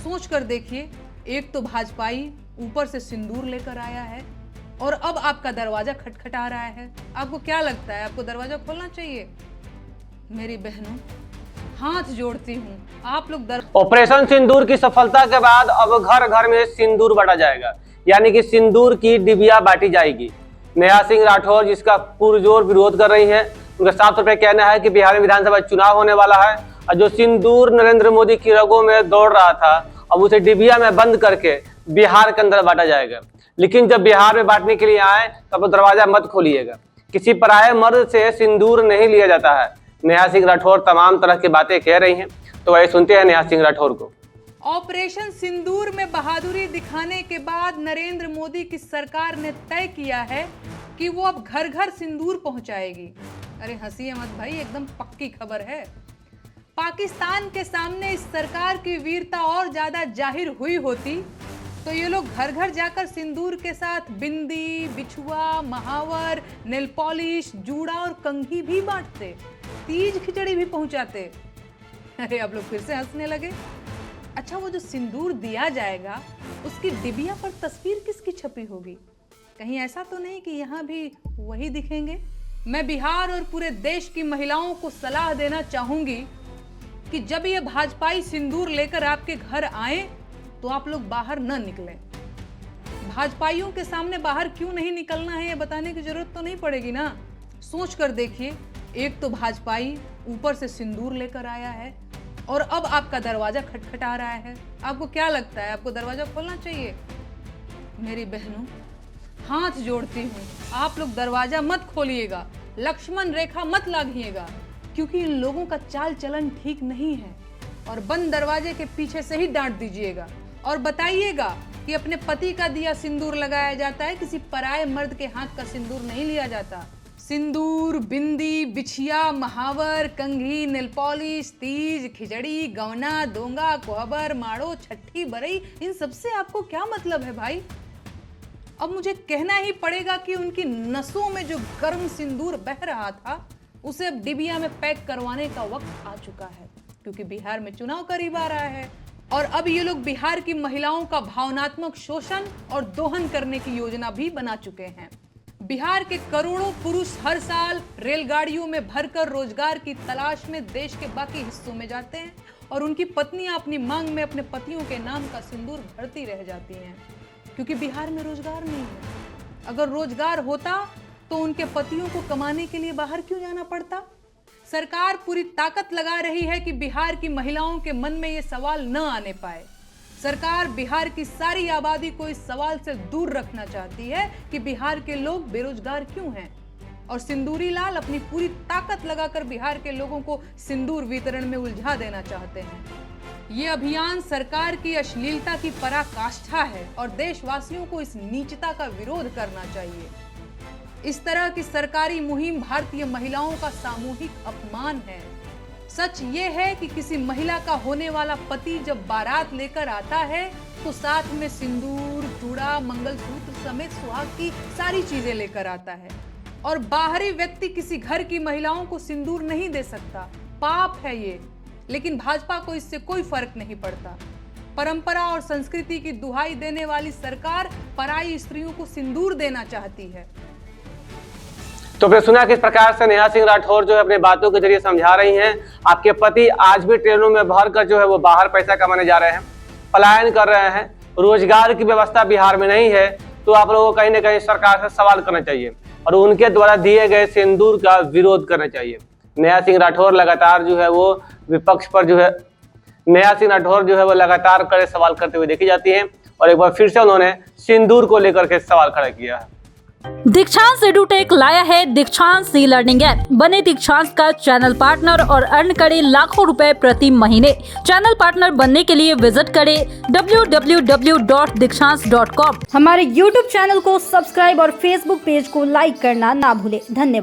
सोच कर देखिए, एक तो भाजपाई ऊपर से सिंदूर लेकर आया है और अब आपका दरवाजा खटखटा रहा है। आपको क्या लगता है, आपको दरवाजा खोलना चाहिए? मेरी बहनों, हाथ जोड़ती हूँ, आप लोग ऑपरेशन सिंदूर की सफलता के बाद अब घर घर में सिंदूर बांटा जाएगा, यानी कि सिंदूर की डिबिया बांटी जाएगी। नेहा सिंह राठौर जिसका पुरजोर विरोध कर रही है, उनका साफ तौर पर कहना है कि बिहार में विधानसभा चुनाव होने वाला है और जो सिंदूर नरेंद्र मोदी की रगों में दौड़ रहा था, अब उसे डिबिया में बंद करके बिहार के अंदर बांटा जाएगा। लेकिन जब बिहार में बांटने के लिए आए तब दरवाजा मत खोलिएगा, किसी पराये मर्द से सिंदूर नहीं लिया जाता है। नेहा सिंह राठौर तमाम तरह की बातें कह रही हैं, तो वही सुनते हैं नेहा सिंह राठौर को। ऑपरेशन सिंदूर में बहादुरी दिखाने के बाद नरेंद्र मोदी की सरकार ने तय किया है कि वो अब घर घर सिंदूर पहुंचाएगी। अरे हंसिए मत भाई, एकदम पक्की खबर है। पाकिस्तान के सामने इस सरकार की वीरता और ज्यादा जाहिर हुई होती तो ये लोग घर घर जाकर सिंदूर के साथ बिंदी, बिछुआ, महावर, नेल पॉलिश, जूड़ा और कंघी भी बांटते, तीज खिचड़ी भी पहुंचाते। अरे आप लोग फिर से हंसने लगे। अच्छा, वो जो सिंदूर दिया जाएगा उसकी डिबिया पर तस्वीर किसकी छपी होगी? कहीं ऐसा तो नहीं कि यहाँ भी वही दिखेंगे? मैं बिहार और पूरे देश की महिलाओं को सलाह देना चाहूंगी कि जब ये भाजपाई सिंदूर लेकर आपके घर आए तो आप लोग बाहर न निकलें। भाजपाइयों के सामने बाहर क्यों नहीं निकलना है ये बताने की जरूरत तो नहीं पड़ेगी ना। सोच कर देखिए, एक तो भाजपाई ऊपर से सिंदूर लेकर आया है और अब आपका दरवाजा खटखटा रहा है। आपको क्या लगता है, आपको दरवाजा खोलना चाहिए? मेरी बहनों, हाथ जोड़ती हूँ, आप लोग दरवाजा मत खोलिएगा, लक्ष्मण रेखा मत लागिएगा, क्योंकि इन लोगों का चाल चलन ठीक नहीं है। और बंद दरवाजे के पीछे से ही डांट दीजिएगा और बताइएगा कि अपने पति का दिया सिंदूर लगाया जाता है, किसी पराये मर्द के हाथ का सिंदूर नहीं लिया जाता। सिंदूर, बिंदी, बिछिया, महावर, कंघी, नेल पॉलिश, तीज, खिचड़ी, गवना, दोंगा, कोहबर, माड़ो, छठी, बरई, इन सबसे आपको क्या मतलब है भाई? अब मुझे कहना ही पड़ेगा कि उनकी नसों में जो गर्म सिंदूर बह रहा था उसे अब डिबिया में पैक करवाने का वक्त आ चुका है, क्योंकि बिहार में चुनाव करीब आ रहा है और अब ये लोग बिहार की महिलाओं का भावनात्मक शोषण और दोहन करने की योजना भी बना चुके हैं। बिहार के करोड़ों पुरुष हर साल रेलगाड़ियों में भरकर रोजगार की तलाश में देश के बाकी हिस्सों में जाते हैं और उनकी पत्नियां अपनी मांग में अपने पतियों के नाम का सिंदूर भरती रह जाती हैं, क्योंकि बिहार में रोजगार नहीं है। अगर रोजगार होता तो उनके पतियों को कमाने के लिए बाहर क्यों जाना पड़ता? सरकार पूरी ताकत लगा रही है कि बिहार की महिलाओं के मन में ये सवाल न आने पाए। सरकार बिहार की सारी आबादी को इस सवाल से दूर रखना चाहती है कि बिहार के लोग बेरोजगार क्यों हैं, और सिंदूरी लाल अपनी पूरी ताकत लगाकर बिहार के लोगों को सिंदूर वितरण में उलझा देना चाहते हैं। ये अभियान सरकार की अश्लीलता की पराकाष्ठा है और देशवासियों को इस नीचता का विरोध करना चाहिए। इस तरह की सरकारी मुहिम भारतीय महिलाओं का सामूहिक अपमान है। सच ये है कि किसी महिला का होने वाला पति जब बारात लेकर आता है तो साथ में सिंदूर, चूड़ा, मंगलसूत्र समेत सुहाग की सारी चीजें लेकर आता है, और बाहरी व्यक्ति किसी घर की महिलाओं को सिंदूर नहीं दे सकता। पाप है ये, लेकिन भाजपा को इससे कोई फर्क नहीं पड़ता। परंपरा और संस्कृति की दुहाई देने वाली सरकार पराई स्त्रियों को सिंदूर देना चाहती है। तो फिर सुना किस प्रकार से नेहा सिंह राठौर जो है अपने बातों के जरिए समझा रही हैं। आपके पति आज भी ट्रेनों में भर कर जो है वो बाहर पैसा कमाने जा रहे हैं, पलायन कर रहे हैं, रोजगार की व्यवस्था बिहार में नहीं है, तो आप लोगों को कहीं ना कहीं सरकार से सवाल करना चाहिए और उनके द्वारा दिए गए सिंदूर का विरोध करना चाहिए। नेहा सिंह राठौर लगातार जो है वो विपक्ष पर जो है नेहा सिंह राठौर जो है वो लगातार कड़े सवाल करते हुए देखी जाती हैं और एक बार फिर से उन्होंने सिंदूर को लेकर के सवाल खड़ा किया है। दीक्षांत एडुटेक लाया है दीक्षांत सी लर्निंग ऐप। बने दीक्षांत का चैनल पार्टनर और अर्न करें लाखों रुपए प्रति महीने। चैनल पार्टनर बनने के लिए विजिट करें www.dikshans.com। हमारे YouTube चैनल को सब्सक्राइब और Facebook पेज को लाइक करना ना भूलें। धन्यवाद।